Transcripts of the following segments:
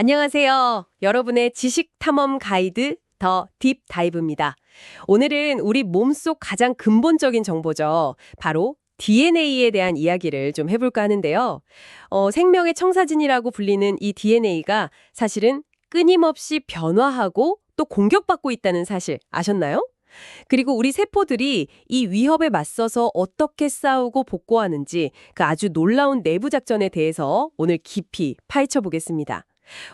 안녕하세요. 여러분의 지식 탐험 가이드 더 딥다이브입니다. 오늘은 우리 몸속 가장 근본적인 정보죠. 바로 DNA에 대한 이야기를 좀 해볼까 하는데요. 생명의 청사진이라고 불리는 이 DNA가 사실은 끊임없이 변화하고 또 공격받고 있다는 사실 아셨나요? 그리고 우리 세포들이 이 위협에 맞서서 어떻게 싸우고 복구하는지 그 아주 놀라운 내부 작전에 대해서 오늘 깊이 파헤쳐 보겠습니다.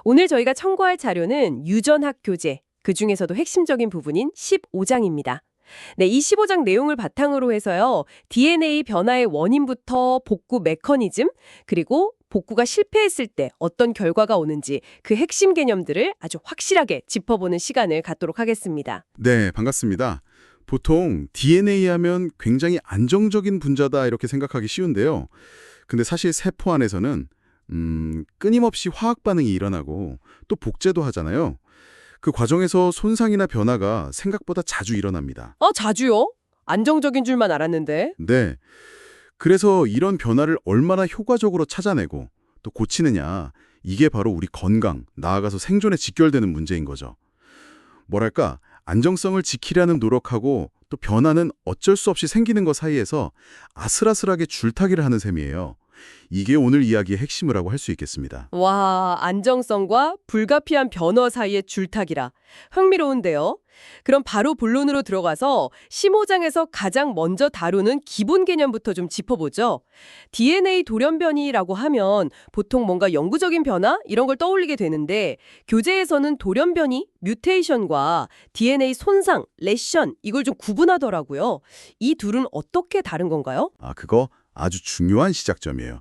오늘 저희가 참고할 자료는 유전학 교재, 그중에서도 핵심적인 부분인 15장입니다. 네, 이 15장 내용을 바탕으로 해서요. DNA 변화의 원인부터 복구 메커니즘, 그리고 복구가 실패했을 때 어떤 결과가 오는지 그 핵심 개념들을 아주 확실하게 짚어보는 시간을 갖도록 하겠습니다. 네, 반갑습니다. 보통 DNA 하면 굉장히 안정적인 분자다 이렇게 생각하기 쉬운데요. 근데 사실 세포 안에서는 끊임없이 화학 반응이 일어나고 또 복제도 하잖아요. 그 과정에서 손상이나 변화가 생각보다 자주 일어납니다. 자주요? 안정적인 줄만 알았는데. 네. 그래서 이런 변화를 얼마나 효과적으로 찾아내고 또 고치느냐, 이게 바로 우리 건강, 나아가서 생존에 직결되는 문제인 거죠. 뭐랄까, 안정성을 지키려는 노력하고 또 변화는 어쩔 수 없이 생기는 것 사이에서 아슬아슬하게 줄타기를 하는 셈이에요. 이게 오늘 이야기의 핵심이라고 할 수 있겠습니다. 와, 안정성과 불가피한 변화 사이의 줄타기라. 흥미로운데요. 그럼 바로 본론으로 들어가서 15장에서 가장 먼저 다루는 기본 개념부터 좀 짚어보죠. DNA 돌연변이라고 하면 보통 뭔가 영구적인 변화? 이런 걸 떠올리게 되는데 교재에서는 돌연변이, 뮤테이션과 DNA 손상, 레션 이걸 좀 구분하더라고요. 이 둘은 어떻게 다른 건가요? 그거 아주 중요한 시작점이에요.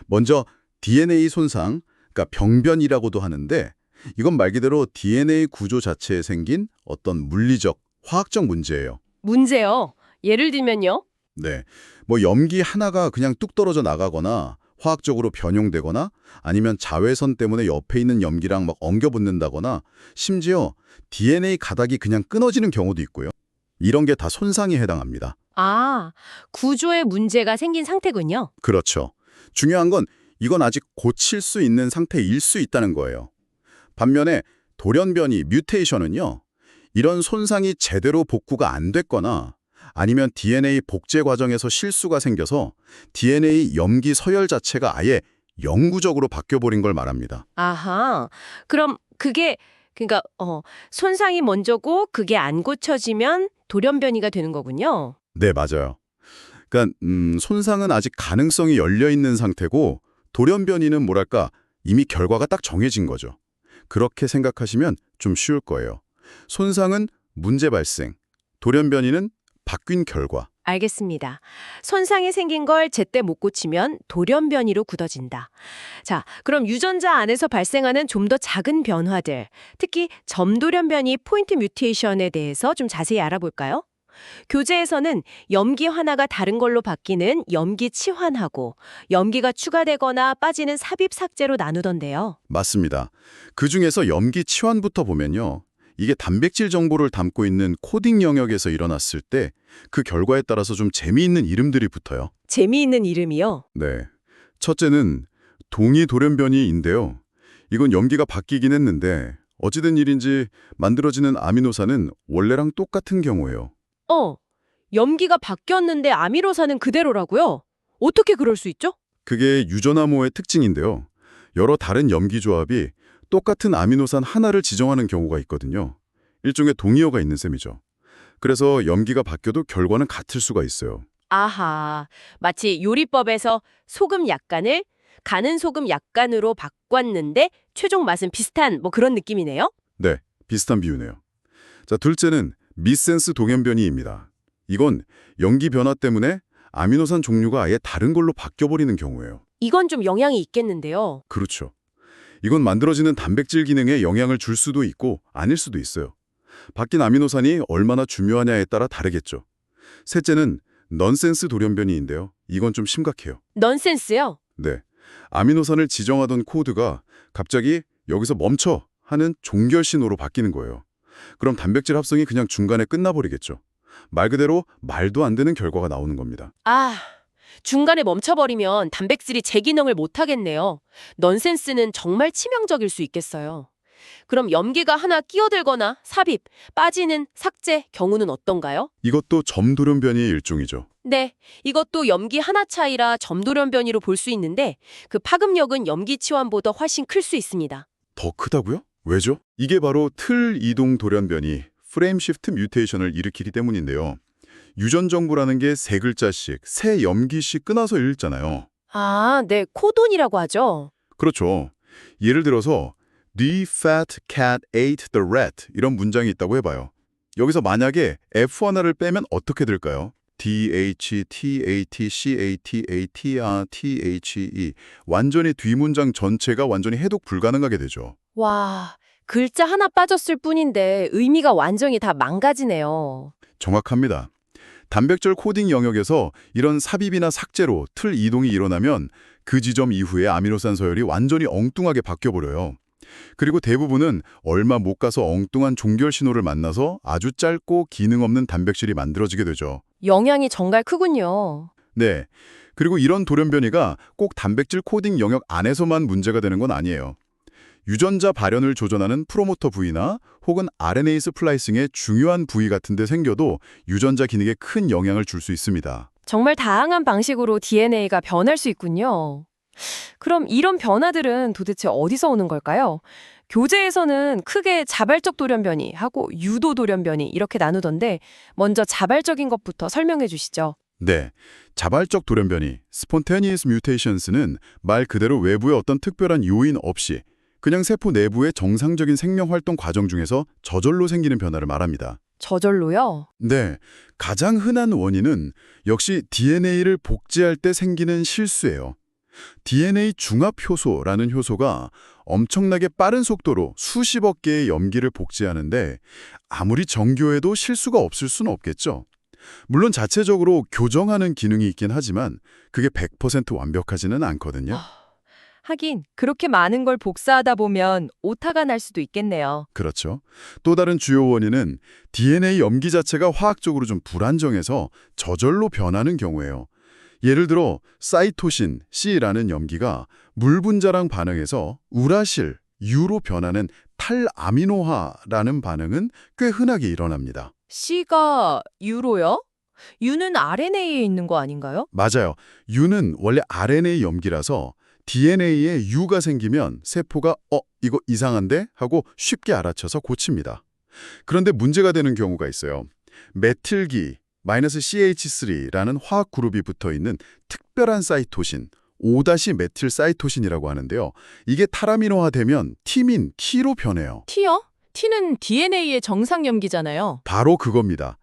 먼저 DNA 손상, 그러니까 병변이라고도 하는데 이건 말 그대로 DNA 구조 자체에 생긴 어떤 물리적, 화학적 문제예요. 문제요. 예를 들면요. 네, 뭐 염기 하나가 그냥 뚝 떨어져 나가거나 화학적으로 변형되거나 아니면 자외선 때문에 옆에 있는 염기랑 막 엉겨붙는다거나 심지어 DNA 가닥이 그냥 끊어지는 경우도 있고요. 이런 게 다 손상에 해당합니다. 구조에 문제가 생긴 상태군요. 그렇죠. 중요한 건 이건 아직 고칠 수 있는 상태일 수 있다는 거예요. 반면에 돌연변이, 뮤테이션은요. 이런 손상이 제대로 복구가 안 됐거나 아니면 DNA 복제 과정에서 실수가 생겨서 DNA 염기 서열 자체가 아예 영구적으로 바뀌어버린 걸 말합니다. 아하. 그럼 그러니까 손상이 먼저고 그게 안 고쳐지면 돌연변이가 되는 거군요. 네, 맞아요. 그러니까 손상은 아직 가능성이 열려있는 상태고 돌연변이는 뭐랄까 이미 결과가 딱 정해진 거죠. 그렇게 생각하시면 좀 쉬울 거예요. 손상은 문제 발생, 돌연변이는 바뀐 결과. 알겠습니다. 손상이 생긴 걸 제때 못 고치면 돌연변이로 굳어진다. 자, 그럼 유전자 안에서 발생하는 좀 더 작은 변화들, 특히 점돌연변이 포인트 뮤테이션에 대해서 좀 자세히 알아볼까요? 교재에서는 염기 하나가 다른 걸로 바뀌는 염기 치환하고 염기가 추가되거나 빠지는 삽입 삭제로 나누던데요. 맞습니다. 그중에서 염기 치환부터 보면요. 이게 단백질 정보를 담고 있는 코딩 영역에서 일어났을 때 그 결과에 따라서 좀 재미있는 이름들이 붙어요. 재미있는 이름이요? 네. 첫째는 동위 돌연변이인데요. 이건 염기가 바뀌긴 했는데 어찌된 일인지 만들어지는 아미노산은 원래랑 똑같은 경우예요. 염기가 바뀌었는데 아미노산은 그대로라고요? 어떻게 그럴 수 있죠? 그게 유전암호의 특징인데요. 여러 다른 염기 조합이 똑같은 아미노산 하나를 지정하는 경우가 있거든요. 일종의 동의어가 있는 셈이죠. 그래서 염기가 바뀌어도 결과는 같을 수가 있어요. 아하, 마치 요리법에서 소금 약간을 가는 소금 약간으로 바꿨는데 최종 맛은 비슷한 뭐 그런 느낌이네요? 네, 비슷한 비유네요. 자, 둘째는 미센스 동연변이입니다. 이건 염기 변화 때문에 아미노산 종류가 아예 다른 걸로 바뀌어버리는 경우예요. 이건 좀 영향이 있겠는데요. 그렇죠. 이건 만들어지는 단백질 기능에 영향을 줄 수도 있고 아닐 수도 있어요. 바뀐 아미노산이 얼마나 중요하냐에 따라 다르겠죠. 셋째는 넌센스 돌연변이인데요. 이건 좀 심각해요. 넌센스요? 네. 아미노산을 지정하던 코드가 갑자기 여기서 멈춰 하는 종결 신호로 바뀌는 거예요. 그럼 단백질 합성이 그냥 중간에 끝나버리겠죠. 말 그대로 말도 안 되는 결과가 나오는 겁니다. 중간에 멈춰버리면 단백질이 제 기능을 못하겠네요. 넌센스는 정말 치명적일 수 있겠어요. 그럼 염기가 하나 끼어들거나 삽입, 빠지는, 삭제 경우는 어떤가요? 이것도 점돌연변이의 일종이죠. 네, 이것도 염기 하나 차이라 점돌연변이로 볼 수 있는데 그 파급력은 염기 치환보다 훨씬 클 수 있습니다. 더 크다고요? 왜죠? 이게 바로 틀 이동 돌연변이, 프레임 시프트 뮤테이션을 일으키기 때문인데요. 유전 정보라는 게 세 글자씩, 세 염기씩 끊어서 읽잖아요. 아, 네, 코돈이라고 하죠. 그렇죠. 예를 들어서 The fat cat ate the rat 이런 문장이 있다고 해봐요. 여기서 만약에 F 하나를 빼면 어떻게 될까요? THTATCATATRTHE 완전히 뒷문장 전체가 완전히 해독 불가능하게 되죠. 와, 글자 하나 빠졌을 뿐인데 의미가 완전히 다 망가지네요. 정확합니다. 단백질 코딩 영역에서 이런 삽입이나 삭제로 틀 이동이 일어나면 그 지점 이후에 아미노산 서열이 완전히 엉뚱하게 바뀌어버려요. 그리고 대부분은 얼마 못 가서 엉뚱한 종결 신호를 만나서 아주 짧고 기능 없는 단백질이 만들어지게 되죠. 영향이 정말 크군요. 네. 그리고 이런 돌연변이가 꼭 단백질 코딩 영역 안에서만 문제가 되는 건 아니에요. 유전자 발현을 조절하는 프로모터 부위나 혹은 RNA 스플라이싱의 중요한 부위 같은 데 생겨도 유전자 기능에 큰 영향을 줄 수 있습니다. 정말 다양한 방식으로 DNA가 변할 수 있군요. 그럼 이런 변화들은 도대체 어디서 오는 걸까요? 교재에서는 크게 자발적 돌연변이 하고 유도 돌연변이 이렇게 나누던데 먼저 자발적인 것부터 설명해 주시죠. 네, 자발적 돌연변이, spontaneous mutations는 말 그대로 외부의 어떤 특별한 요인 없이 그냥 세포 내부의 정상적인 생명활동 과정 중에서 저절로 생기는 변화를 말합니다. 저절로요? 네, 가장 흔한 원인은 역시 DNA를 복제할 때 생기는 실수예요. DNA 중합 효소라는 효소가 엄청나게 빠른 속도로 수십억 개의 염기를 복제하는데 아무리 정교해도 실수가 없을 수는 없겠죠. 물론 자체적으로 교정하는 기능이 있긴 하지만 그게 100% 완벽하지는 않거든요. 하긴 그렇게 많은 걸 복사하다 보면 오타가 날 수도 있겠네요. 그렇죠. 또 다른 주요 원인은 DNA 염기 자체가 화학적으로 좀 불안정해서 저절로 변하는 경우예요. 예를 들어 사이토신 C라는 염기가 물 분자랑 반응해서 우라실 U로 변하는 탈아미노화라는 반응은 꽤 흔하게 일어납니다. C가 U로요? U는 RNA에 있는 거 아닌가요? 맞아요. U는 원래 RNA 염기라서 DNA에 U가 생기면 세포가 이거 이상한데? 하고 쉽게 알아채서 고칩니다. 그런데 문제가 되는 경우가 있어요. 메틸기 -CH3라는 화학 그룹이 붙어있는 특별한 사이토신, 5-메틸사이토신이라고 하는데요. 이게 탈아미노화되면 티민, T로 변해요. T요? T는 DNA의 정상 염기잖아요. 바로 그겁니다.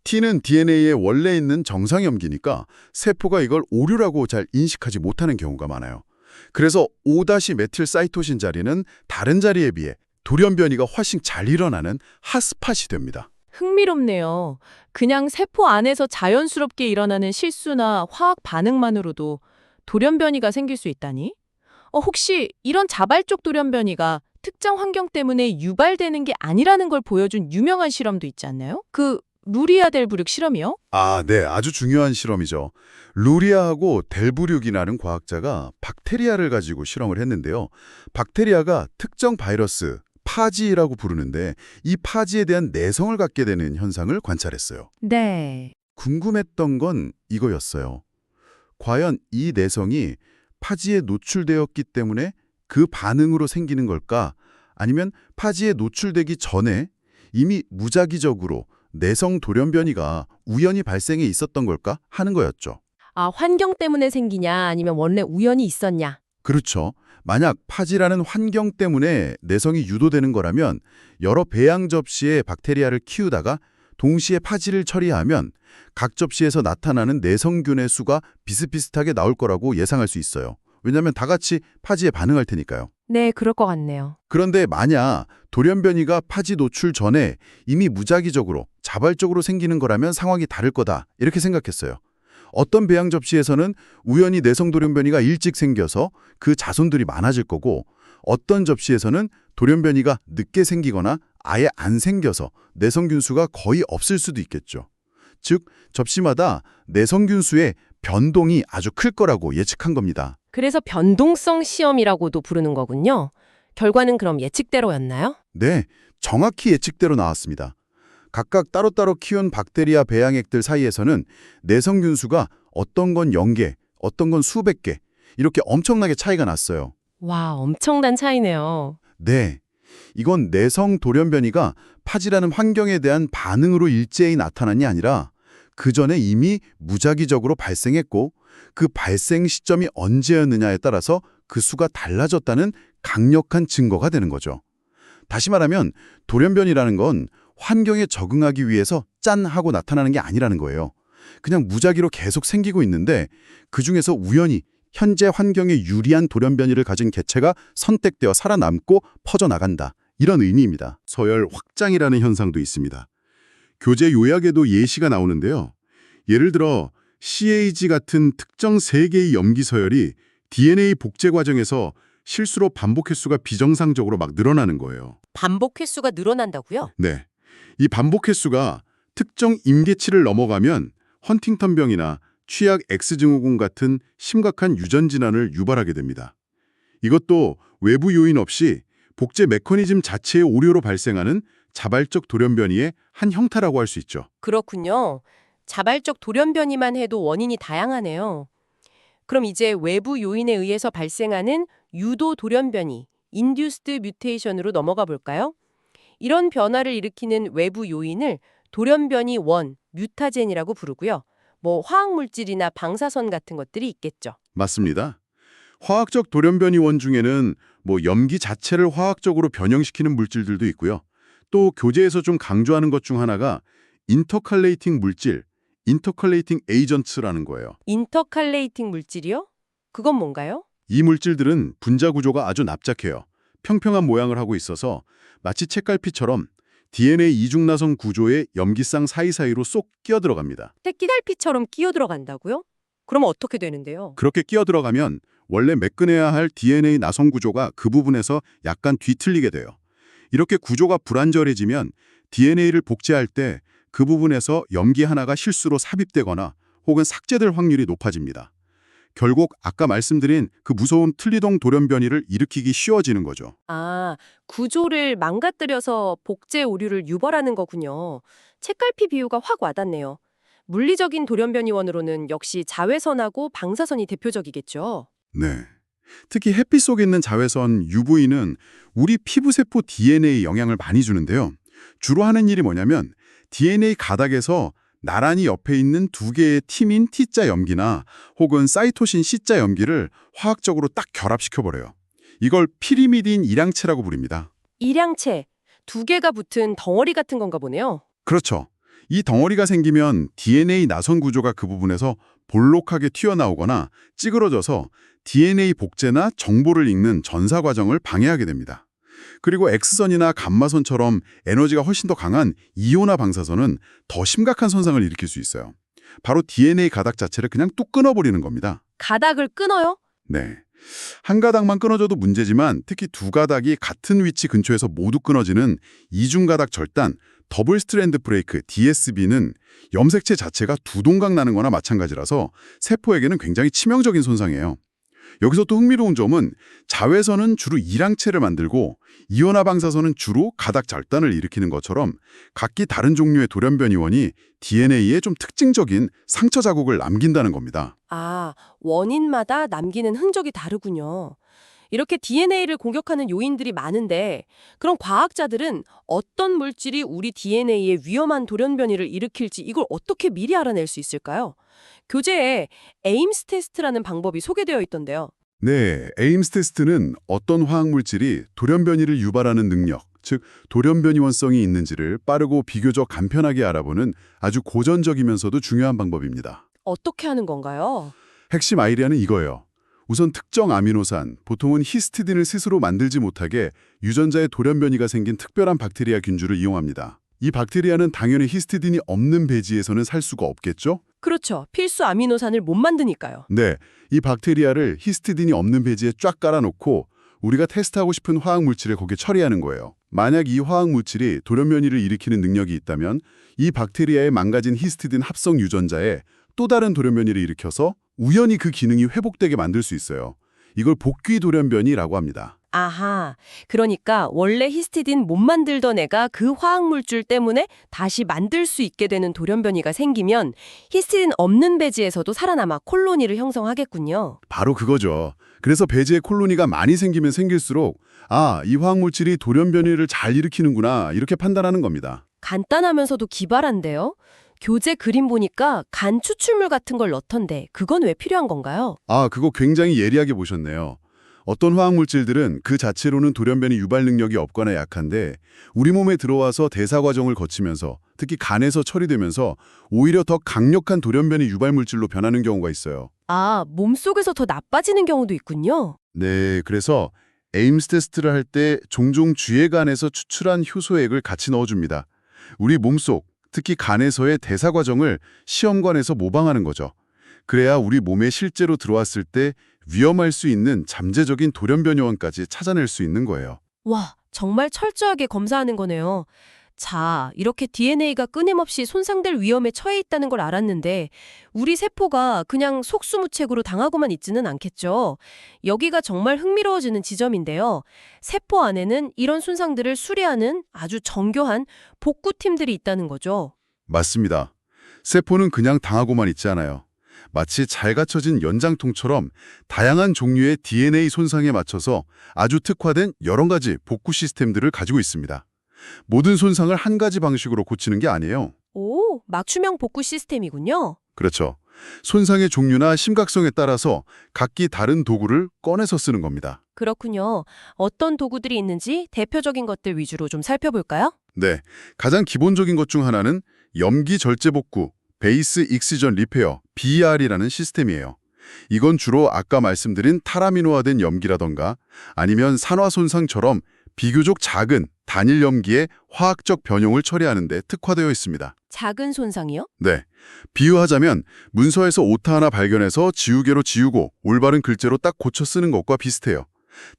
T는 DNA에 원래 있는 정상 염기니까 세포가 이걸 오류라고 잘 인식하지 못하는 경우가 많아요. 그래서 5-메틸사이토신 자리는 다른 자리에 비해 돌연변이가 훨씬 잘 일어나는 핫스팟이 됩니다. 흥미롭네요. 그냥 세포 안에서 자연스럽게 일어나는 실수나 화학 반응만으로도 돌연변이가 생길 수 있다니? 혹시 이런 자발적 돌연변이가 특정 환경 때문에 유발되는 게 아니라는 걸 보여준 유명한 실험도 있지 않나요? 그 루리아 델브룩 실험이요? 네. 아주 중요한 실험이죠. 루리아하고 델브룩이라는 과학자가 박테리아를 가지고 실험을 했는데요. 박테리아가 특정 바이러스, 파지라고 부르는데 이 파지에 대한 내성을 갖게 되는 현상을 관찰했어요. 네. 궁금했던 건 이거였어요. 과연 이 내성이 파지에 노출되었기 때문에 그 반응으로 생기는 걸까? 아니면 파지에 노출되기 전에 이미 무작위적으로 내성 돌연변이가 우연히 발생해 있었던 걸까 하는 거였죠. 환경 때문에 생기냐 아니면 원래 우연히 있었냐? 그렇죠. 만약 파지라는 환경 때문에 내성이 유도되는 거라면 여러 배양 접시에 박테리아를 키우다가 동시에 파지를 처리하면 각 접시에서 나타나는 내성균의 수가 비슷비슷하게 나올 거라고 예상할 수 있어요. 왜냐하면 다 같이 파지에 반응할 테니까요. 네, 그럴 것 같네요. 그런데 만약 돌연변이가 파지 노출 전에 이미 무작위적으로 자발적으로 생기는 거라면 상황이 다를 거다 이렇게 생각했어요. 어떤 배양 접시에서는 우연히 내성 돌연변이가 일찍 생겨서 그 자손들이 많아질 거고 어떤 접시에서는 돌연변이가 늦게 생기거나 아예 안 생겨서 내성균 수가 거의 없을 수도 있겠죠. 즉 접시마다 내성균 수의 변동이 아주 클 거라고 예측한 겁니다. 그래서 변동성 시험이라고도 부르는 거군요. 결과는 그럼 예측대로였나요? 네, 정확히 예측대로 나왔습니다. 각각 따로따로 키운 박테리아 배양액들 사이에서는 내성균수가 어떤 건 0개, 어떤 건 수백 개, 이렇게 엄청나게 차이가 났어요. 와, 엄청난 차이네요. 네, 이건 내성 돌연변이가 파지라는 환경에 대한 반응으로 일제히 나타난이 아니라 그 전에 이미 무작위적으로 발생했고 그 발생 시점이 언제였느냐에 따라서 그 수가 달라졌다는 강력한 증거가 되는 거죠. 다시 말하면 돌연변이라는 건 환경에 적응하기 위해서 짠 하고 나타나는 게 아니라는 거예요. 그냥 무작위로 계속 생기고 있는데 그중에서 우연히 현재 환경에 유리한 돌연변이를 가진 개체가 선택되어 살아남고 퍼져나간다. 이런 의미입니다. 서열 확장이라는 현상도 있습니다. 교재 요약에도 예시가 나오는데요. 예를 들어 CAG 같은 특정 세 개의 염기 서열이 DNA 복제 과정에서 실수로 반복 횟수가 비정상적으로 막 늘어나는 거예요. 반복 횟수가 늘어난다고요? 네. 이 반복 횟수가 특정 임계치를 넘어가면 헌팅턴병이나 취약 X증후군 같은 심각한 유전 질환을 유발하게 됩니다. 이것도 외부 요인 없이 복제 메커니즘 자체의 오류로 발생하는 자발적 돌연변이의 한 형태라고 할 수 있죠. 그렇군요. 자발적 돌연변이만 해도 원인이 다양하네요. 그럼 이제 외부 요인에 의해서 발생하는 유도 돌연변이, induced mutation으로 넘어가 볼까요? 이런 변화를 일으키는 외부 요인을 돌연변이 원, 뮤타젠이라고 부르고요. 뭐 화학물질이나 방사선 같은 것들이 있겠죠. 맞습니다. 화학적 돌연변이 원 중에는 염기 자체를 화학적으로 변형시키는 물질들도 있고요. 또 교재에서 좀 강조하는 것 중 하나가 인터칼레이팅 물질, 인터칼레이팅 에이전트라는 거예요. 인터칼레이팅 물질이요? 그건 뭔가요? 이 물질들은 분자 구조가 아주 납작해요. 평평한 모양을 하고 있어서 마치 책갈피처럼 DNA 이중나선 구조의 염기쌍 사이사이로 쏙 끼어들어갑니다. 새끼달피처럼 끼어 들어간다고요? 그럼 어떻게 되는데요? 그렇게 끼어들어가면 원래 매끈해야 할 DNA 나선 구조가 그 부분에서 약간 뒤틀리게 돼요. 이렇게 구조가 불안정해지면 DNA를 복제할 때 그 부분에서 염기 하나가 실수로 삽입되거나 혹은 삭제될 확률이 높아집니다. 결국 아까 말씀드린 그 무서운 틀리동 돌연변이를 일으키기 쉬워지는 거죠. 아, 구조를 망가뜨려서 복제 오류를 유발하는 거군요. 책갈피 비유가 확 와닿네요. 물리적인 돌연변이원으로는 역시 자외선하고 방사선이 대표적이겠죠. 네. 특히 햇빛 속에 있는 자외선 UV는 우리 피부세포 DNA에 영향을 많이 주는데요. 주로 하는 일이 뭐냐면 DNA 가닥에서 나란히 옆에 있는 두 개의 팀인 T자 염기나 혹은 사이토신 C자 염기를 화학적으로 딱 결합시켜버려요. 이걸 피리미딘 일양체라고 부릅니다. 일양체, 두 개가 붙은 덩어리 같은 건가 보네요. 그렇죠. 이 덩어리가 생기면 DNA 나선 구조가 그 부분에서 볼록하게 튀어나오거나 찌그러져서 DNA 복제나 정보를 읽는 전사 과정을 방해하게 됩니다. 그리고 X선이나 감마선처럼 에너지가 훨씬 더 강한 이온화 방사선은 더 심각한 손상을 일으킬 수 있어요. 바로 DNA 가닥 자체를 그냥 뚝 끊어버리는 겁니다. 가닥을 끊어요? 네. 한 가닥만 끊어져도 문제지만 특히 두 가닥이 같은 위치 근처에서 모두 끊어지는 이중가닥 절단, 더블 스트랜드 브레이크, DSB는 염색체 자체가 두 동강 나는 거나 마찬가지라서 세포에게는 굉장히 치명적인 손상이에요. 여기서 또 흥미로운 점은 자외선은 주로 일양체를 만들고 이온화 방사선은 주로 가닥 절단을 일으키는 것처럼 각기 다른 종류의 돌연변이원이 DNA에 좀 특징적인 상처 자국을 남긴다는 겁니다. 아, 원인마다 남기는 흔적이 다르군요. 이렇게 DNA를 공격하는 요인들이 많은데 그럼 과학자들은 어떤 물질이 우리 DNA에 위험한 돌연변이를 일으킬지 이걸 어떻게 미리 알아낼 수 있을까요? 교재에 에임스 테스트라는 방법이 소개되어 있던데요. 네, 에임스 테스트는 어떤 화학물질이 돌연변이를 유발하는 능력, 즉 돌연변이원성이 있는지를 빠르고 비교적 간편하게 알아보는 아주 고전적이면서도 중요한 방법입니다. 어떻게 하는 건가요? 핵심 아이디어는 이거예요. 우선 특정 아미노산, 보통은 히스티딘을 스스로 만들지 못하게 유전자의 돌연변이가 생긴 특별한 박테리아 균주를 이용합니다. 이 박테리아는 당연히 히스티딘이 없는 배지에서는 살 수가 없겠죠? 그렇죠. 필수 아미노산을 못 만드니까요. 네, 이 박테리아를 히스티딘이 없는 배지에 쫙 깔아놓고 우리가 테스트하고 싶은 화학물질을 거기에 처리하는 거예요. 만약 이 화학물질이 돌연변이를 일으키는 능력이 있다면 이 박테리아에 망가진 히스티딘 합성 유전자에 또 다른 돌연변이를 일으켜서 우연히 그 기능이 회복되게 만들 수 있어요. 이걸 복귀 돌연변이라고 합니다. 아하, 그러니까 원래 히스티딘 못 만들던 애가 그 화학물질 때문에 다시 만들 수 있게 되는 돌연변이가 생기면 히스티딘 없는 배지에서도 살아남아 콜로니를 형성하겠군요. 바로 그거죠. 그래서 배지에 콜로니가 많이 생기면 생길수록 이 화학물질이 돌연변이를 잘 일으키는구나 이렇게 판단하는 겁니다. 간단하면서도 기발한데요? 교재 그림 보니까 간 추출물 같은 걸 넣던데 그건 왜 필요한 건가요? 그거 굉장히 예리하게 보셨네요. 어떤 화학물질들은 그 자체로는 돌연변이 유발 능력이 없거나 약한데 우리 몸에 들어와서 대사 과정을 거치면서 특히 간에서 처리되면서 오히려 더 강력한 돌연변이 유발 물질로 변하는 경우가 있어요. 몸속에서 더 나빠지는 경우도 있군요. 네, 그래서 에임스 테스트를 할 때 종종 쥐의간에서 추출한 효소액을 같이 넣어줍니다. 우리 몸속, 특히 간에서의 대사 과정을 시험관에서 모방하는 거죠. 그래야 우리 몸에 실제로 들어왔을 때 위험할 수 있는 잠재적인 돌연변이 원까지 찾아낼 수 있는 거예요. 와, 정말 철저하게 검사하는 거네요. 자, 이렇게 DNA가 끊임없이 손상될 위험에 처해 있다는 걸 알았는데 우리 세포가 그냥 속수무책으로 당하고만 있지는 않겠죠. 여기가 정말 흥미로워지는 지점인데요. 세포 안에는 이런 손상들을 수리하는 아주 정교한 복구팀들이 있다는 거죠. 맞습니다. 세포는 그냥 당하고만 있지 않아요. 마치 잘 갖춰진 연장통처럼 다양한 종류의 DNA 손상에 맞춰서 아주 특화된 여러 가지 복구 시스템들을 가지고 있습니다. 모든 손상을 한 가지 방식으로 고치는 게 아니에요. 오, 맞춤형 복구 시스템이군요. 그렇죠. 손상의 종류나 심각성에 따라서 각기 다른 도구를 꺼내서 쓰는 겁니다. 그렇군요. 어떤 도구들이 있는지 대표적인 것들 위주로 좀 살펴볼까요? 네, 가장 기본적인 것 중 하나는 염기 절제 복구, 베이스 익시전 리페어, BER이라는 시스템이에요. 이건 주로 아까 말씀드린 탈아미노화된 염기라던가 아니면 산화 손상처럼 비교적 작은 단일 염기의 화학적 변형을 처리하는 데 특화되어 있습니다. 작은 손상이요? 네, 비유하자면 문서에서 오타 하나 발견해서 지우개로 지우고 올바른 글자로 딱 고쳐 쓰는 것과 비슷해요.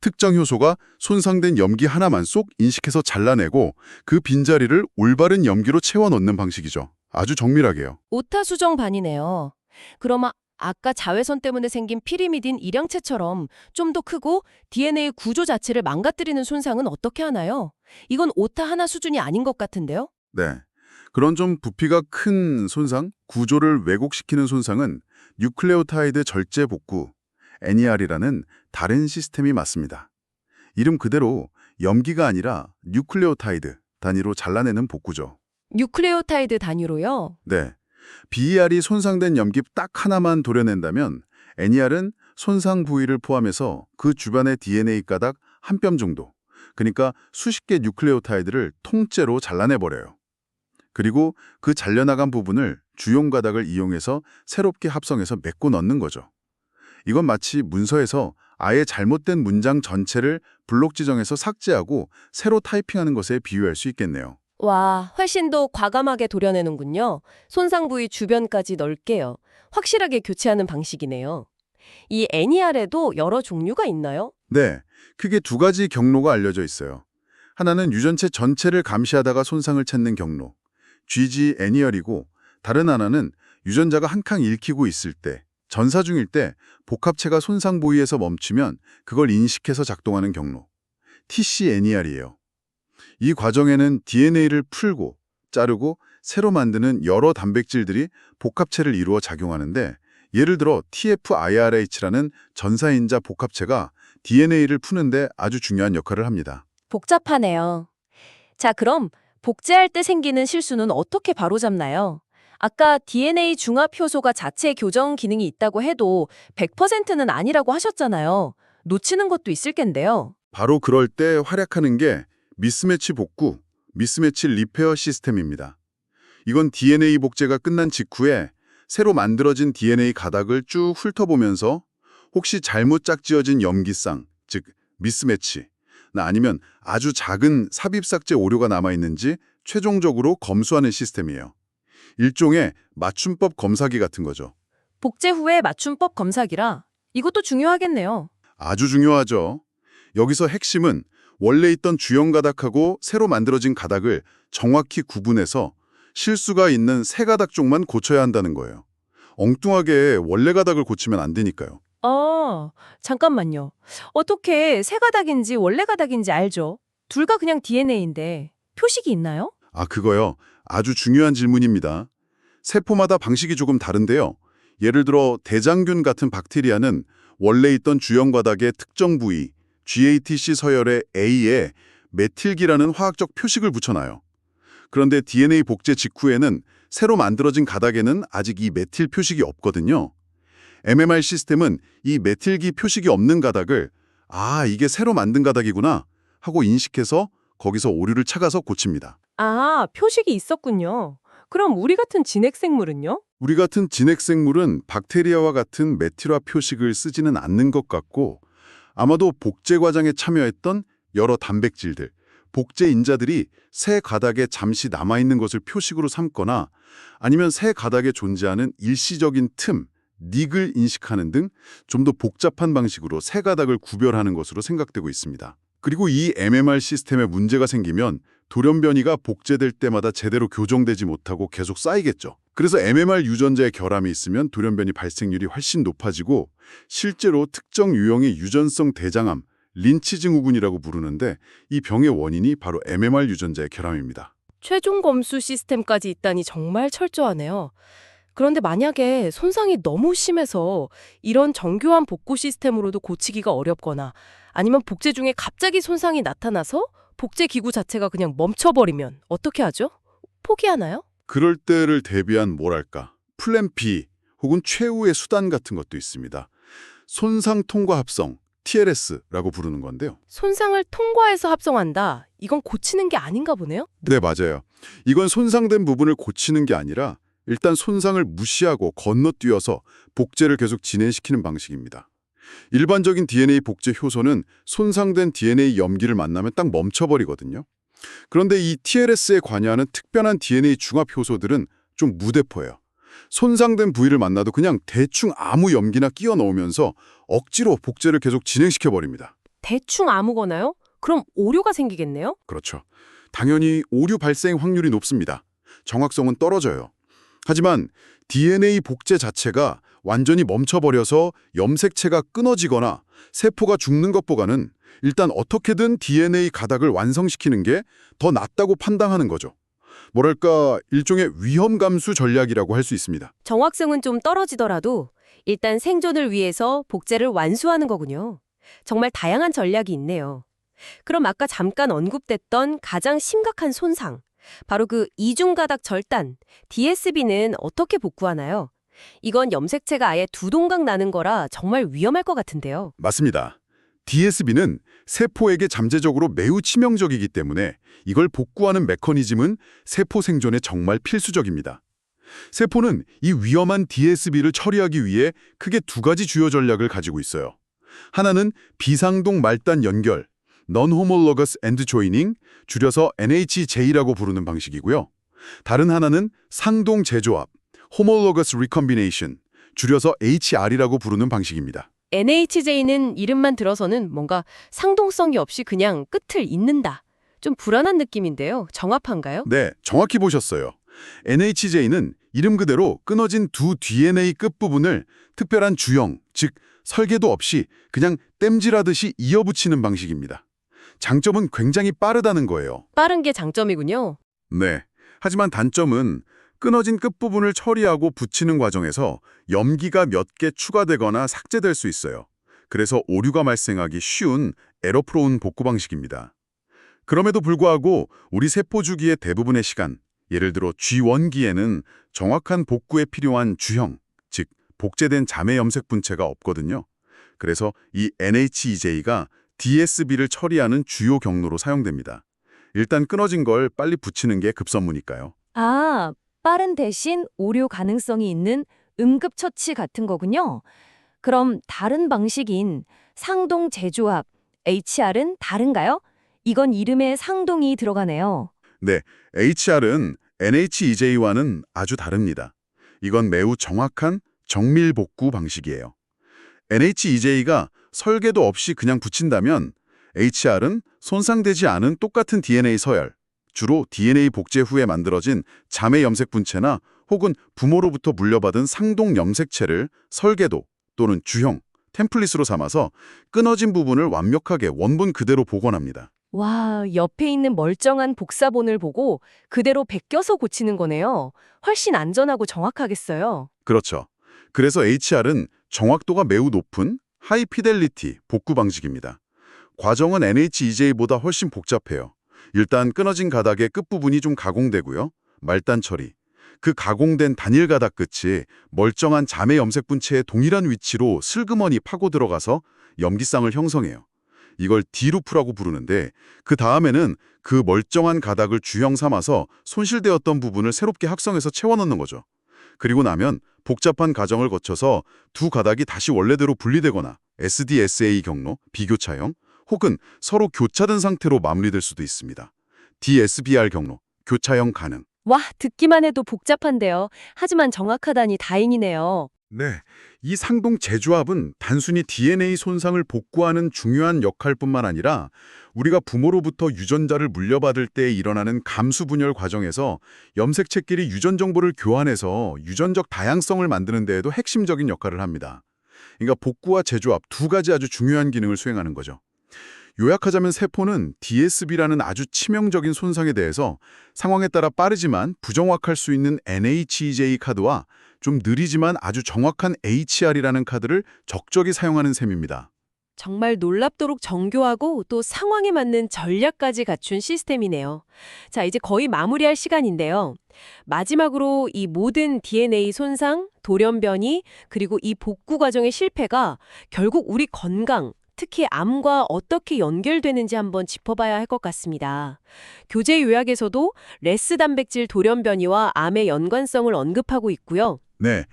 특정 효소가 손상된 염기 하나만 쏙 인식해서 잘라내고 그 빈자리를 올바른 염기로 채워 넣는 방식이죠. 아주 정밀하게요. 오타 수정 반이네요. 그럼 아까 자외선 때문에 생긴 피리미딘 일양체처럼 좀 더 크고 DNA 구조 자체를 망가뜨리는 손상은 어떻게 하나요? 이건 오타 하나 수준이 아닌 것 같은데요? 네, 그런 좀 부피가 큰 손상, 구조를 왜곡시키는 손상은 뉴클레오타이드 절제 복구, NER이라는 다른 시스템이 맞습니다. 이름 그대로 염기가 아니라 뉴클레오타이드 단위로 잘라내는 복구죠. 뉴클레오타이드 단위로요? 네, BER이 손상된 염기 딱 하나만 도려낸다면 NER은 손상 부위를 포함해서 그 주변의 DNA 가닥 한 뼘 정도, 그러니까 수십 개 뉴클레오타이드를 통째로 잘라내버려요. 그리고 그 잘려나간 부분을 주용 가닥을 이용해서 새롭게 합성해서 메꿔 넣는 거죠. 이건 마치 문서에서 아예 잘못된 문장 전체를 블록 지정해서 삭제하고 새로 타이핑하는 것에 비유할 수 있겠네요. 와, 훨씬 더 과감하게 도려내는군요. 손상 부위 주변까지 넓게요. 확실하게 교체하는 방식이네요. 이 NER에도 여러 종류가 있나요? 네, 크게 두 가지 경로가 알려져 있어요. 하나는 유전체 전체를 감시하다가 손상을 찾는 경로, GG-NER이고 다른 하나는 유전자가 한 칸 읽히고 있을 때, 전사 중일 때 복합체가 손상 부위에서 멈추면 그걸 인식해서 작동하는 경로, TC-NER이에요. 이 과정에는 DNA를 풀고, 자르고, 새로 만드는 여러 단백질들이 복합체를 이루어 작용하는데 예를 들어 TFIRH라는 전사인자 복합체가 DNA를 푸는데 아주 중요한 역할을 합니다. 복잡하네요. 자, 그럼 복제할 때 생기는 실수는 어떻게 바로잡나요? 아까 DNA 중합 효소가 자체 교정 기능이 있다고 해도 100%는 아니라고 하셨잖아요. 놓치는 것도 있을 텐데요. 바로 그럴 때 활약하는 게 미스매치 복구, 미스매치 리페어 시스템입니다. 이건 DNA 복제가 끝난 직후에 새로 만들어진 DNA 가닥을 쭉 훑어보면서 혹시 잘못 짝지어진 염기쌍, 즉 미스매치, 아니면 아주 작은 삽입삭제 오류가 남아있는지 최종적으로 검수하는 시스템이에요. 일종의 맞춤법 검사기 같은 거죠. 복제 후에 맞춤법 검사기라 이것도 중요하겠네요. 아주 중요하죠. 여기서 핵심은 원래 있던 주형 가닥하고 새로 만들어진 가닥을 정확히 구분해서 실수가 있는 새 가닥 쪽만 고쳐야 한다는 거예요. 엉뚱하게 원래 가닥을 고치면 안 되니까요. 잠깐만요. 어떻게 새 가닥인지 원래 가닥인지 알죠? 둘 다 그냥 DNA인데 표식이 있나요? 아, 그거요. 아주 중요한 질문입니다. 세포마다 방식이 조금 다른데요. 예를 들어 대장균 같은 박테리아는 원래 있던 주형 가닥의 특정 부위, GATC 서열의 A에 메틸기라는 화학적 표식을 붙여놔요. 그런데 DNA 복제 직후에는 새로 만들어진 가닥에는 아직 이 메틸 표식이 없거든요. MMR 시스템은 이 메틸기 표식이 없는 가닥을 이게 새로 만든 가닥이구나 하고 인식해서 거기서 오류를 찾아서 고칩니다. 아, 표식이 있었군요. 그럼 우리 같은 진핵생물은요? 우리 같은 진핵생물은 박테리아와 같은 메틸화 표식을 쓰지는 않는 것 같고 아마도 복제 과정에 참여했던 여러 단백질들, 복제 인자들이 새 가닥에 잠시 남아있는 것을 표식으로 삼거나 아니면 새 가닥에 존재하는 일시적인 틈, 닉을 인식하는 등 좀 더 복잡한 방식으로 새 가닥을 구별하는 것으로 생각되고 있습니다. 그리고 이 MMR 시스템에 문제가 생기면 돌연변이가 복제될 때마다 제대로 교정되지 못하고 계속 쌓이겠죠. 그래서 MMR 유전자의 결함이 있으면 돌연변이 발생률이 훨씬 높아지고 실제로 특정 유형의 유전성 대장암, 린치 증후군이라고 부르는데 이 병의 원인이 바로 MMR 유전자의 결함입니다. 최종 검수 시스템까지 있다니 정말 철저하네요. 그런데 만약에 손상이 너무 심해서 이런 정교한 복구 시스템으로도 고치기가 어렵거나 아니면 복제 중에 갑자기 손상이 나타나서 복제 기구 자체가 그냥 멈춰버리면 어떻게 하죠? 포기하나요? 그럴 때를 대비한 뭐랄까, 플랜 B 혹은 최후의 수단 같은 것도 있습니다. 손상 통과 합성, TLS라고 부르는 건데요. 손상을 통과해서 합성한다. 이건 고치는 게 아닌가 보네요? 네, 맞아요. 이건 손상된 부분을 고치는 게 아니라 일단 손상을 무시하고 건너뛰어서 복제를 계속 진행시키는 방식입니다. 일반적인 DNA 복제 효소는 손상된 DNA 염기를 만나면 딱 멈춰버리거든요. 그런데 이 TLS에 관여하는 특별한 DNA 중합 효소들은 좀 무대포예요. 손상된 부위를 만나도 그냥 대충 아무 염기나 끼워 넣으면서 억지로 복제를 계속 진행시켜버립니다. 대충 아무거나요? 그럼 오류가 생기겠네요? 그렇죠. 당연히 오류 발생 확률이 높습니다. 정확성은 떨어져요. 하지만 DNA 복제 자체가 완전히 멈춰버려서 염색체가 끊어지거나 세포가 죽는 것보다는 일단 어떻게든 DNA 가닥을 완성시키는 게 더 낫다고 판단하는 거죠. 뭐랄까 일종의 위험 감수 전략이라고 할 수 있습니다. 정확성은 좀 떨어지더라도 일단 생존을 위해서 복제를 완수하는 거군요. 정말 다양한 전략이 있네요. 그럼 아까 잠깐 언급됐던 가장 심각한 손상, 바로 그 이중가닥 절단, DSB는 어떻게 복구하나요? 이건 염색체가 아예 두 동강 나는 거라 정말 위험할 것 같은데요. 맞습니다. DSB는 세포에게 잠재적으로 매우 치명적이기 때문에 이걸 복구하는 메커니즘은 세포 생존에 정말 필수적입니다. 세포는 이 위험한 DSB를 처리하기 위해 크게 두 가지 주요 전략을 가지고 있어요. 하나는 비상동 말단 연결, Non-homologous end joining, 줄여서 NHJ라고 부르는 방식이고요. 다른 하나는 상동 재조합, Homologous recombination, 줄여서 HR이라고 부르는 방식입니다. NHJ는 이름만 들어서는 뭔가 상동성이 없이 그냥 끝을 잇는다. 좀 불안한 느낌인데요. 정확한가요? 네, 정확히 보셨어요. NHJ는 이름 그대로 끊어진 두 DNA 끝부분을 특별한 주형, 즉 설계도 없이 그냥 땜질하듯이 이어붙이는 방식입니다. 장점은 굉장히 빠르다는 거예요. 빠른 게 장점이군요. 네, 하지만 단점은 끊어진 끝부분을 처리하고 붙이는 과정에서 염기가 몇 개 추가되거나 삭제될 수 있어요. 그래서 오류가 발생하기 쉬운 에러프로운 복구 방식입니다. 그럼에도 불구하고 우리 세포 주기의 대부분의 시간, 예를 들어 G1기에는 정확한 복구에 필요한 주형, 즉 복제된 자매 염색 분체가 없거든요. 그래서 이 NHEJ가 DSB를 처리하는 주요 경로로 사용됩니다. 일단 끊어진 걸 빨리 붙이는 게 급선무니까요. 아, 빠른 대신 오류 가능성이 있는 응급처치 같은 거군요. 그럼 다른 방식인 상동 재조합, HR은 다른가요? 이건 이름에 상동이 들어가네요. 네, HR은 NHEJ와는 아주 다릅니다. 이건 매우 정확한 정밀 복구 방식이에요. NHEJ가 설계도 없이 그냥 붙인다면 HR은 손상되지 않은 똑같은 DNA 서열, 주로 DNA 복제 후에 만들어진 자매 염색 분체나 혹은 부모로부터 물려받은 상동 염색체를 설계도 또는 주형, 템플릿으로 삼아서 끊어진 부분을 완벽하게 원본 그대로 복원합니다. 와, 옆에 있는 멀쩡한 복사본을 보고 그대로 베껴서 고치는 거네요. 훨씬 안전하고 정확하겠어요. 그렇죠. 그래서 HR은 정확도가 매우 높은 하이 피델리티 복구 방식입니다. 과정은 NHEJ보다 훨씬 복잡해요. 일단 끊어진 가닥의 끝부분이 좀 가공되고요. 말단 처리. 그 가공된 단일 가닥 끝이 멀쩡한 자매 염색 분체의 동일한 위치로 슬그머니 파고 들어가서 염기쌍을 형성해요. 이걸 디루프라고 부르는데 그 다음에는 그 멀쩡한 가닥을 주형 삼아서 손실되었던 부분을 새롭게 합성해서 채워넣는 거죠. 그리고 나면 복잡한 과정을 거쳐서 두 가닥이 다시 원래대로 분리되거나 SDSA 경로, 비교차형, 혹은 서로 교차된 상태로 마무리될 수도 있습니다. DSBR 경로, 교차형 가능. 와, 듣기만 해도 복잡한데요. 하지만 정확하다니 다행이네요. 네, 이 상동 재조합은 단순히 DNA 손상을 복구하는 중요한 역할뿐만 아니라 우리가 부모로부터 유전자를 물려받을 때 일어나는 감수분열 과정에서 염색체끼리 유전 정보를 교환해서 유전적 다양성을 만드는 데에도 핵심적인 역할을 합니다. 그러니까 복구와 재조합 두 가지 아주 중요한 기능을 수행하는 거죠. 요약하자면 세포는 DSB라는 아주 치명적인 손상에 대해서 상황에 따라 빠르지만 부정확할 수 있는 NHEJ 카드와 좀 느리지만 아주 정확한 HR이라는 카드를 적절히 사용하는 셈입니다. 정말 놀랍도록 정교하고 또 상황에 맞는 전략까지 갖춘 시스템이네요. 자, 이제 거의 마무리할 시간인데요. 마지막으로 이 모든 DNA 손상, 돌연변이, 그리고 이 복구 과정의 실패가 결국 우리 건강, 특히 암과 어떻게 연결되는지 한번 짚어봐야 할 것 같습니다. 교재 요약에서도 레스 단백질 돌연변이와 암의 연관성을 언급하고 있고요. 네,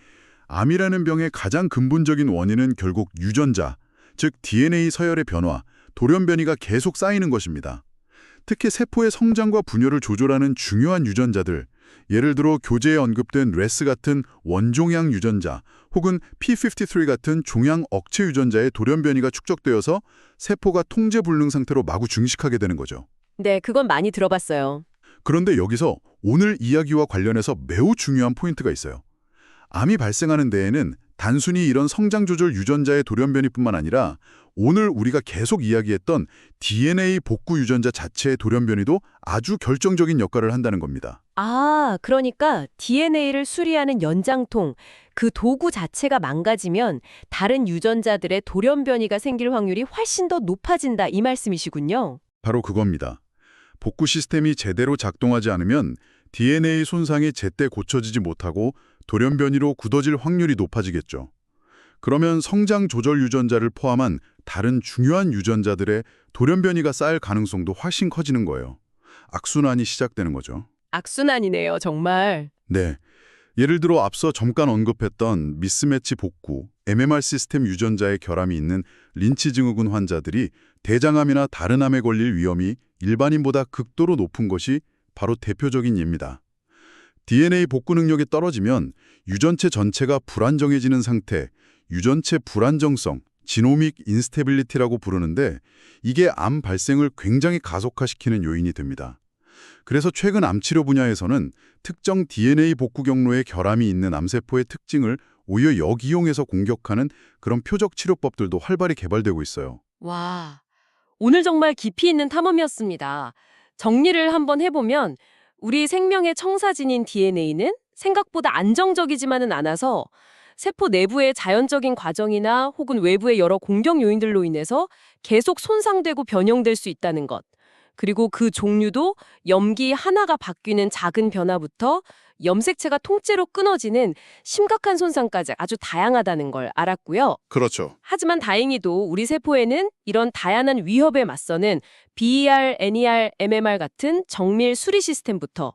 암이라는 병의 가장 근본적인 원인은 결국 유전자, 즉 DNA 서열의 변화, 돌연변이가 계속 쌓이는 것입니다. 특히 세포의 성장과 분열을 조절하는 중요한 유전자들, 예를 들어 교재에 언급된 레스 같은 원종양 유전자 혹은 P53 같은 종양 억체 유전자의 돌연변이가 축적되어서 세포가 통제 불능 상태로 마구 증식하게 되는 거죠. 네, 그건 많이 들어봤어요. 그런데 여기서 오늘 이야기와 관련해서 매우 중요한 포인트가 있어요. 암이 발생하는 데에는 단순히 이런 성장 조절 유전자의 돌연변이뿐만 아니라 오늘 우리가 계속 이야기했던 DNA 복구 유전자 자체의 돌연변이도 아주 결정적인 역할을 한다는 겁니다. 아, 그러니까 DNA를 수리하는 연장통, 그 도구 자체가 망가지면 다른 유전자들의 돌연변이가 생길 확률이 훨씬 더 높아진다 이 말씀이시군요. 바로 그겁니다. 복구 시스템이 제대로 작동하지 않으면 DNA 손상이 제때 고쳐지지 못하고 돌연변이로 굳어질 확률이 높아지겠죠. 그러면 성장 조절 유전자를 포함한 다른 중요한 유전자들의 돌연변이가 쌓일 가능성도 훨씬 커지는 거예요. 악순환이 시작되는 거죠. 악순환이네요, 정말. 네. 예를 들어 앞서 잠깐 언급했던 미스매치 복구, MMR 시스템 유전자의 결함이 있는 린치 증후군 환자들이 대장암이나 다른 암에 걸릴 위험이 일반인보다 극도로 높은 것이 바로 대표적인 예입니다. DNA 복구 능력이 떨어지면 유전체 전체가 불안정해지는 상태, 유전체 불안정성, 지노믹 인스테빌리티라고 부르는데 이게 암 발생을 굉장히 가속화시키는 요인이 됩니다. 그래서 최근 암치료 분야에서는 특정 DNA 복구 경로에 결함이 있는 암세포의 특징을 오히려 역이용해서 공격하는 그런 표적 치료법들도 활발히 개발되고 있어요. 와, 오늘 정말 깊이 있는 탐험이었습니다. 정리를 한번 해보면 우리 생명의 청사진인 DNA는 생각보다 안정적이지만은 않아서 세포 내부의 자연적인 과정이나 혹은 외부의 여러 공격 요인들로 인해서 계속 손상되고 변형될 수 있다는 것. 그리고 그 종류도 염기 하나가 바뀌는 작은 변화부터 염색체가 통째로 끊어지는 심각한 손상까지 아주 다양하다는 걸 알았고요. 그렇죠. 하지만 다행히도 우리 세포에는 이런 다양한 위협에 맞서는 BER, NER, MMR 같은 정밀 수리 시스템부터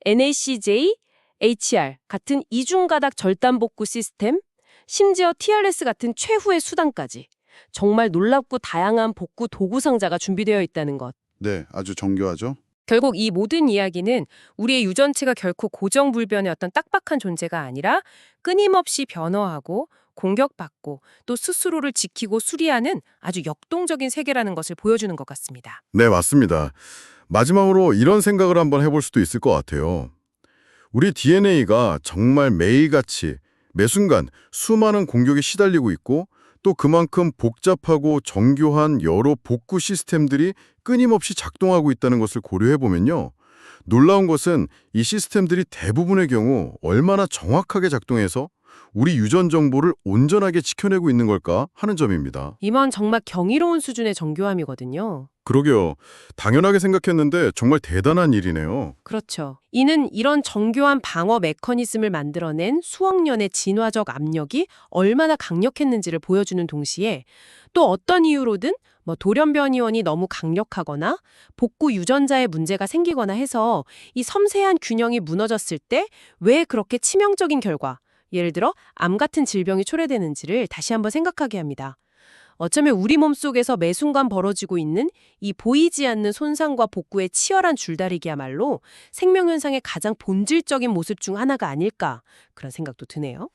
NACJ, HR 같은 이중가닥 절단 복구 시스템, 심지어 TRS 같은 최후의 수단까지 정말 놀랍고 다양한 복구 도구 상자가 준비되어 있다는 것. 네, 아주 정교하죠. 결국 이 모든 이야기는 우리의 유전체가 결코 고정불변의 어떤 딱박한 존재가 아니라 끊임없이 변화하고 공격받고 또 스스로를 지키고 수리하는 아주 역동적인 세계라는 것을 보여주는 것 같습니다. 네, 맞습니다. 마지막으로 이런 생각을 한번 해볼 수도 있을 것 같아요. 우리 DNA가 정말 매일같이 매 순간 수많은 공격에 시달리고 있고 또 그만큼 복잡하고 정교한 여러 복구 시스템들이 끊임없이 작동하고 있다는 것을 고려해 보면요. 놀라운 것은 이 시스템들이 대부분의 경우 얼마나 정확하게 작동해서 우리 유전 정보를 온전하게 지켜내고 있는 걸까 하는 점입니다. 이건 정말 경이로운 수준의 정교함이거든요. 그러게요. 당연하게 생각했는데 정말 대단한 일이네요. 그렇죠. 이는 이런 정교한 방어 메커니즘을 만들어낸 수억 년의 진화적 압력이 얼마나 강력했는지를 보여주는 동시에 또 어떤 이유로든 돌연변 이원이 너무 강력하거나 복구 유전자에 문제가 생기거나 해서 이 섬세한 균형이 무너졌을 때 왜 그렇게 치명적인 결과, 예를 들어 암 같은 질병이 초래되는지를 다시 한번 생각하게 합니다. 어쩌면 우리 몸속에서 매 순간 벌어지고 있는 이 보이지 않는 손상과 복구의 치열한 줄다리기야말로 생명현상의 가장 본질적인 모습 중 하나가 아닐까 그런 생각도 드네요.